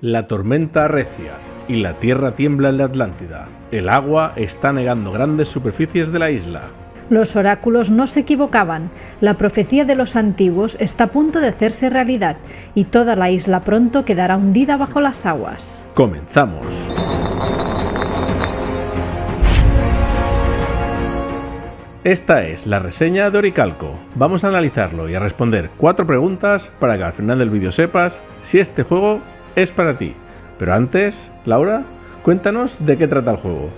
La tormenta arrecia y la tierra tiembla en la Atlántida. El agua está anegando grandes superficies de la isla. Los oráculos no se equivocaban. La profecía de los antiguos está a punto de hacerse realidad y toda la isla pronto quedará hundida bajo las aguas. ¡Comenzamos! Esta es la reseña de Oricalco. Vamos a analizarlo y a responder 4 preguntas para que al final del vídeo sepas si este juego es para ti. Pero antes, Laura, cuéntanos de qué trata el juego.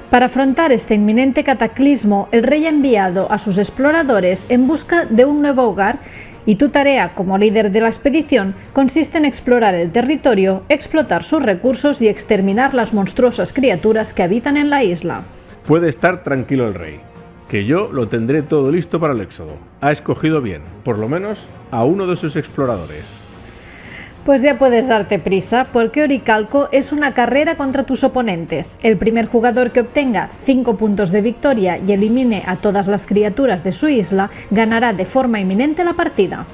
Para afrontar este inminente cataclismo, el rey ha enviado a sus exploradores en busca de un nuevo hogar y tu tarea como líder de la expedición consiste en explorar el territorio, explotar sus recursos y exterminar las monstruosas criaturas que habitan en la isla. Puede estar tranquilo el rey, que yo lo tendré todo listo para el éxodo. Ha escogido bien, por lo menos, a uno de sus exploradores. Pues ya puedes darte prisa, porque Oricalco es una carrera contra tus oponentes. El primer jugador que obtenga 5 puntos de victoria y elimine a todas las criaturas de su isla, ganará de forma inminente la partida.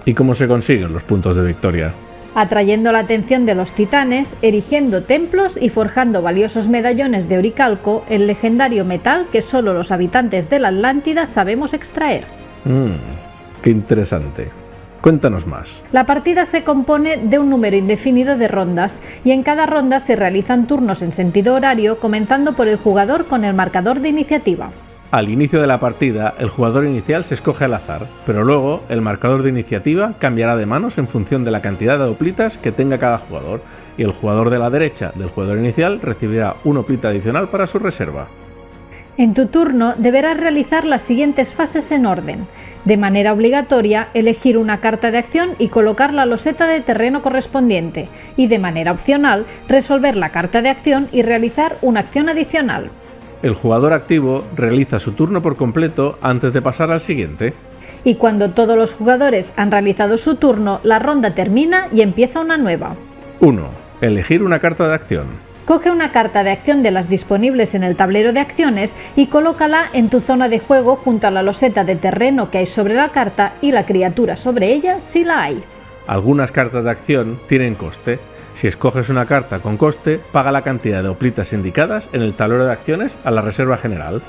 ¿Y cómo se consiguen los puntos de victoria? Atrayendo la atención de los titanes, erigiendo templos y forjando valiosos medallones de Oricalco, el legendario metal que solo los habitantes de la Atlántida sabemos extraer. Qué interesante. Cuéntanos más. La partida se compone de un número indefinido de rondas y en cada ronda se realizan turnos en sentido horario, comenzando por el jugador con el marcador de iniciativa. Al inicio de la partida, el jugador inicial se escoge al azar, pero luego el marcador de iniciativa cambiará de manos en función de la cantidad de hoplitas que tenga cada jugador, y el jugador de la derecha del jugador inicial recibirá un hoplita adicional para su reserva. En tu turno deberás realizar las siguientes fases en orden. De manera obligatoria, elegir una carta de acción y colocar la loseta de terreno correspondiente, y de manera opcional, resolver la carta de acción y realizar una acción adicional. El jugador activo realiza su turno por completo antes de pasar al siguiente. Y cuando todos los jugadores han realizado su turno, la ronda termina y empieza una nueva. 1. Elegir una carta de acción. Coge una carta de acción de las disponibles en el tablero de acciones y colócala en tu zona de juego junto a la loseta de terreno que hay sobre la carta y la criatura sobre ella si la hay. Algunas cartas de acción tienen coste. Si escoges una carta con coste, paga la cantidad de hoplitas indicadas en el tablero de acciones a la reserva general.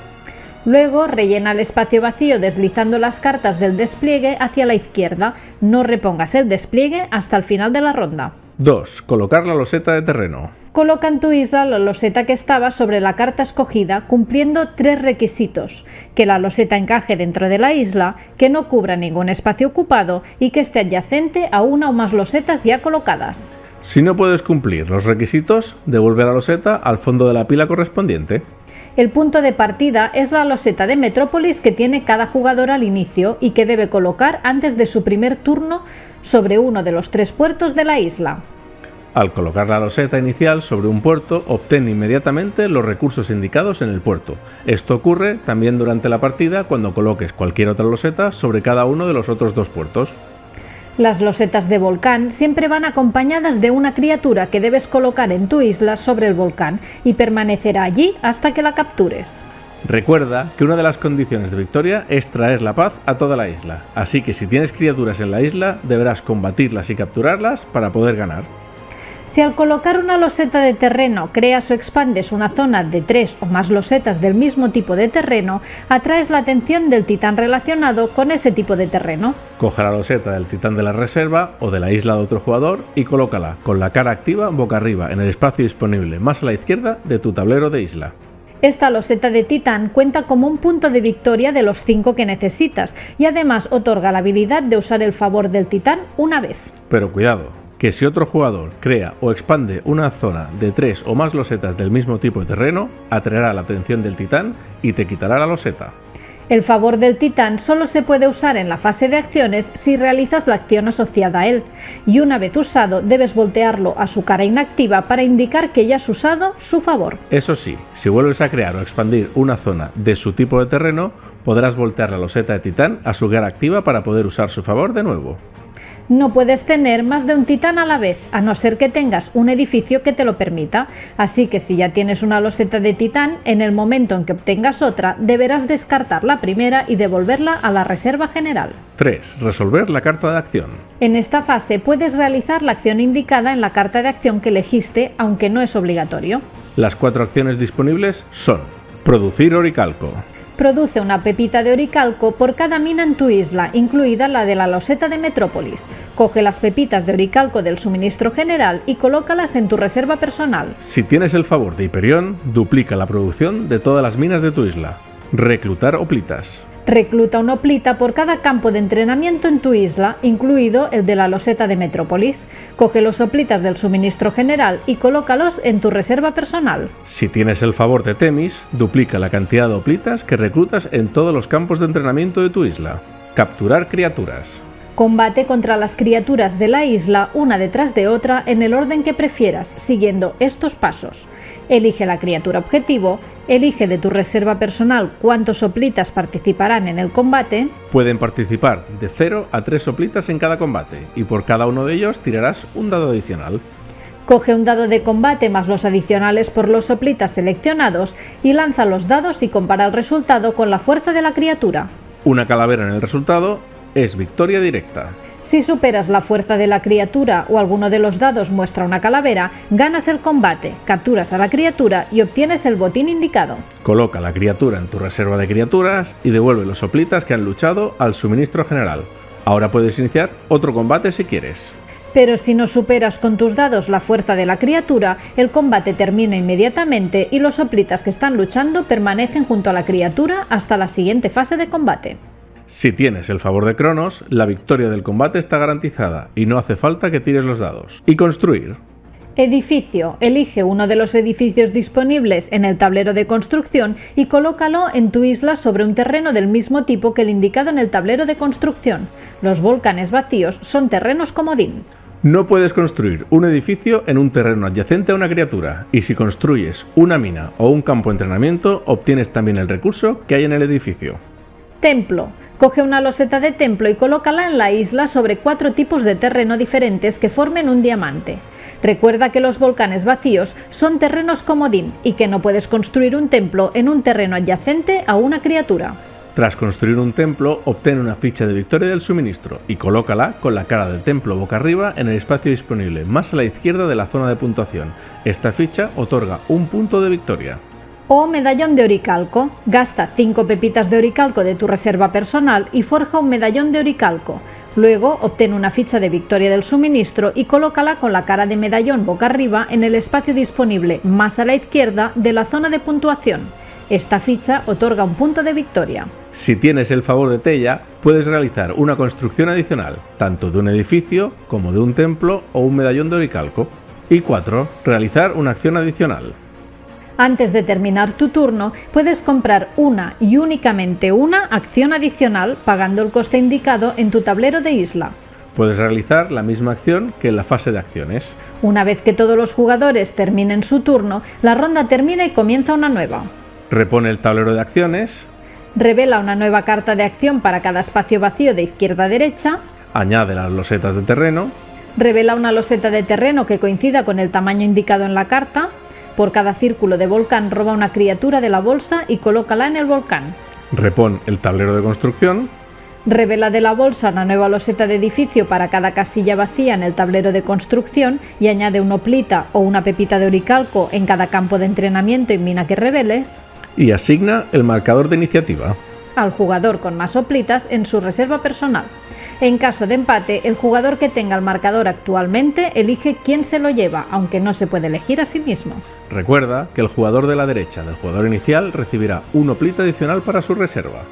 Luego rellena el espacio vacío deslizando las cartas del despliegue hacia la izquierda. No repongas el despliegue hasta el final de la ronda. 2. Colocar la loseta de terreno. Coloca en tu isla la loseta que estaba sobre la carta escogida cumpliendo 3 requisitos: que la loseta encaje dentro de la isla, que no cubra ningún espacio ocupado y que esté adyacente a una o más losetas ya colocadas. Si no puedes cumplir los requisitos, devuelve la loseta al fondo de la pila correspondiente. El punto de partida es la loseta de Metrópolis que tiene cada jugador al inicio y que debe colocar antes de su primer turno sobre uno de los 3 puertos de la isla. Al colocar la loseta inicial sobre un puerto, obtén inmediatamente los recursos indicados en el puerto. Esto ocurre también durante la partida cuando coloques cualquier otra loseta sobre cada uno de los otros 2 puertos. Las losetas de volcán siempre van acompañadas de una criatura que debes colocar en tu isla sobre el volcán y permanecerá allí hasta que la captures. Recuerda que una de las condiciones de victoria es traer la paz a toda la isla, así que si tienes criaturas en la isla deberás combatirlas y capturarlas para poder ganar. Si al colocar una loseta de terreno creas o expandes una zona de 3 o más losetas del mismo tipo de terreno, atraes la atención del titán relacionado con ese tipo de terreno. Coge la loseta del titán de la reserva o de la isla de otro jugador y colócala con la cara activa boca arriba en el espacio disponible más a la izquierda de tu tablero de isla. Esta loseta de titán cuenta como un punto de victoria de los 5 que necesitas y además otorga la habilidad de usar el favor del titán una vez. Pero cuidado, que si otro jugador crea o expande una zona de 3 o más losetas del mismo tipo de terreno, atraerá la atención del titán y te quitará la loseta. El favor del titán solo se puede usar en la fase de acciones si realizas la acción asociada a él, y una vez usado debes voltearlo a su cara inactiva para indicar que ya has usado su favor. Eso sí, si vuelves a crear o expandir una zona de su tipo de terreno, podrás voltear la loseta de titán a su cara activa para poder usar su favor de nuevo. No puedes tener más de un titán a la vez, a no ser que tengas un edificio que te lo permita. Así que si ya tienes una loseta de titán, en el momento en que obtengas otra, deberás descartar la primera y devolverla a la reserva general. 3. Resolver la carta de acción. En esta fase puedes realizar la acción indicada en la carta de acción que elegiste, aunque no es obligatorio. Las 4 acciones disponibles son: producir oricalco. Produce una pepita de oricalco por cada mina en tu isla, incluida la de la loseta de Metrópolis. Coge las pepitas de oricalco del suministro general y colócalas en tu reserva personal. Si tienes el favor de Hiperión, duplica la producción de todas las minas de tu isla. Reclutar hoplitas. Recluta un hoplita por cada campo de entrenamiento en tu isla, incluido el de la loseta de Metrópolis. Coge los hoplitas del suministro general y colócalos en tu reserva personal. Si tienes el favor de Temis, duplica la cantidad de hoplitas que reclutas en todos los campos de entrenamiento de tu isla. Capturar criaturas. Combate contra las criaturas de la isla una detrás de otra en el orden que prefieras, siguiendo estos pasos. Elige la criatura objetivo, elige de tu reserva personal cuántos hoplitas participarán en el combate. Pueden participar de 0 a 3 hoplitas en cada combate, y por cada uno de ellos tirarás un dado adicional. Coge un dado de combate más los adicionales por los hoplitas seleccionados y lanza los dados y compara el resultado con la fuerza de la criatura. Una calavera en el resultado es victoria directa. Si superas la fuerza de la criatura o alguno de los dados muestra una calavera, ganas el combate, capturas a la criatura y obtienes el botín indicado. Coloca la criatura en tu reserva de criaturas y devuelve los hoplitas que han luchado al suministro general. Ahora puedes iniciar otro combate si quieres. Pero si no superas con tus dados la fuerza de la criatura, el combate termina inmediatamente y los hoplitas que están luchando permanecen junto a la criatura hasta la siguiente fase de combate. Si tienes el favor de Cronos, la victoria del combate está garantizada y no hace falta que tires los dados. Y construir. Edificio. Elige uno de los edificios disponibles en el tablero de construcción y colócalo en tu isla sobre un terreno del mismo tipo que el indicado en el tablero de construcción. Los volcanes vacíos son terrenos comodín. No puedes construir un edificio en un terreno adyacente a una criatura, y si construyes una mina o un campo de entrenamiento, obtienes también el recurso que hay en el edificio. Templo. Coge una loseta de templo y colócala en la isla sobre 4 tipos de terreno diferentes que formen un diamante. Recuerda que los volcanes vacíos son terrenos comodín y que no puedes construir un templo en un terreno adyacente a una criatura. Tras construir un templo, obtén una ficha de victoria del suministro y colócala con la cara de templo boca arriba en el espacio disponible más a la izquierda de la zona de puntuación. Esta ficha otorga un punto de victoria. O medallón de oricalco. Gasta 5 pepitas de oricalco de tu reserva personal y forja un medallón de oricalco. Luego obtén una ficha de victoria del suministro y colócala con la cara de medallón boca arriba en el espacio disponible más a la izquierda de la zona de puntuación. Esta ficha otorga un punto de victoria. Si tienes el favor de Teia, puedes realizar una construcción adicional, tanto de un edificio como de un templo o un medallón de oricalco. Y 4. Realizar una acción adicional. Antes de terminar tu turno, puedes comprar una y únicamente una acción adicional pagando el coste indicado en tu tablero de isla. Puedes realizar la misma acción que en la fase de acciones. Una vez que todos los jugadores terminen su turno, la ronda termina y comienza una nueva. Repone el tablero de acciones. Revela una nueva carta de acción para cada espacio vacío de izquierda a derecha. Añade las losetas de terreno. Revela una loseta de terreno que coincida con el tamaño indicado en la carta. Por cada círculo de volcán roba una criatura de la bolsa y colócala en el volcán. Repon el tablero de construcción. Revela de la bolsa una nueva loseta de edificio para cada casilla vacía en el tablero de construcción y añade un hoplita o una pepita de oricalco en cada campo de entrenamiento y mina que reveles. Y asigna el marcador de iniciativa al jugador con más hoplitas en su reserva personal. En caso de empate, el jugador que tenga el marcador actualmente elige quién se lo lleva, aunque no se puede elegir a sí mismo. Recuerda que el jugador de la derecha del jugador inicial recibirá un hoplita adicional para su reserva.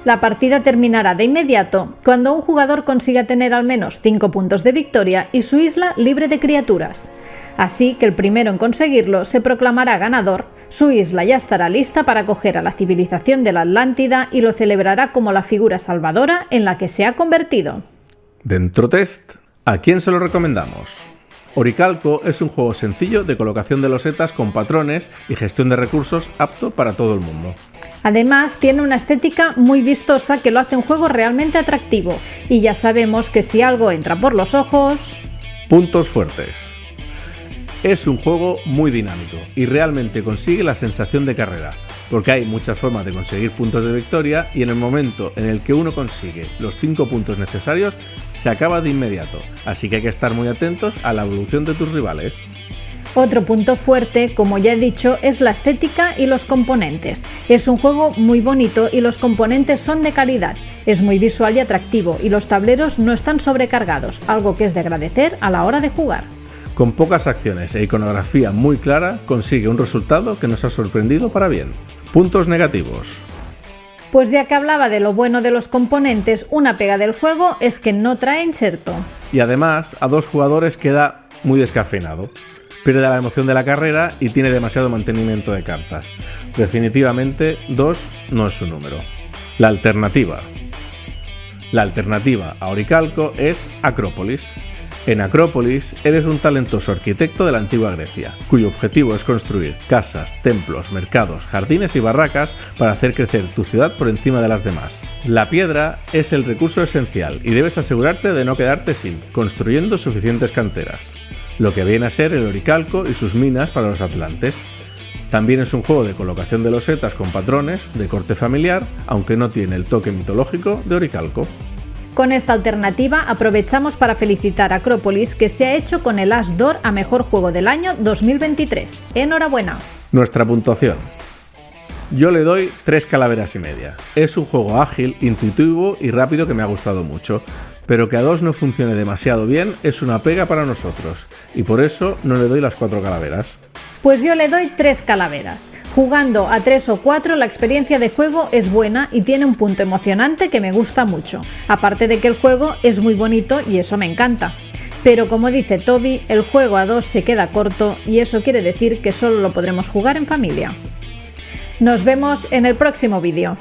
La partida terminará de inmediato cuando un jugador consiga tener al menos 5 puntos de victoria y su isla libre de criaturas. Así que el primero en conseguirlo se proclamará ganador, su isla ya estará lista para acoger a la civilización de la Atlántida y lo celebrará como la figura salvadora en la que se ha convertido. Dentro test, ¿a quién se lo recomendamos? Oricalco es un juego sencillo de colocación de losetas con patrones y gestión de recursos apto para todo el mundo. Además, tiene una estética muy vistosa que lo hace un juego realmente atractivo, y ya sabemos que si algo entra por los ojos... Puntos fuertes. Es un juego muy dinámico y realmente consigue la sensación de carrera, porque hay muchas formas de conseguir puntos de victoria y en el momento en el que uno consigue los 5 puntos necesarios, se acaba de inmediato, así que hay que estar muy atentos a la evolución de tus rivales. Otro punto fuerte, como ya he dicho, es la estética y los componentes. Es un juego muy bonito y los componentes son de calidad. Es muy visual y atractivo y los tableros no están sobrecargados, algo que es de agradecer a la hora de jugar. Con pocas acciones e iconografía muy clara, consigue un resultado que nos ha sorprendido para bien. Puntos negativos. Pues ya que hablaba de lo bueno de los componentes, una pega del juego es que no trae inserto. Y además, a 2 jugadores queda muy descafeinado. Pierde la emoción de la carrera y tiene demasiado mantenimiento de cartas. Definitivamente 2 no es su número. La alternativa. La alternativa a Oricalco es Acrópolis. En Acrópolis eres un talentoso arquitecto de la antigua Grecia, cuyo objetivo es construir casas, templos, mercados, jardines y barracas para hacer crecer tu ciudad por encima de las demás. La piedra es el recurso esencial y debes asegurarte de no quedarte sin, construyendo suficientes canteras. Lo que viene a ser el Oricalco y sus minas para los atlantes. También es un juego de colocación de losetas con patrones de corte familiar, aunque no tiene el toque mitológico de Oricalco. Con esta alternativa aprovechamos para felicitar a Acrópolis, que se ha hecho con el As d'Or a Mejor Juego del Año 2023. ¡Enhorabuena! Nuestra puntuación. Yo le doy 3 calaveras y media. Es un juego ágil, intuitivo y rápido que me ha gustado mucho, pero que a 2 no funcione demasiado bien es una pega para nosotros, y por eso no le doy las 4 calaveras. Pues yo le doy 3 calaveras. Jugando a 3 o 4 la experiencia de juego es buena y tiene un punto emocionante que me gusta mucho, aparte de que el juego es muy bonito y eso me encanta. Pero como dice Toby, el juego a 2 se queda corto y eso quiere decir que solo lo podremos jugar en familia. Nos vemos en el próximo vídeo.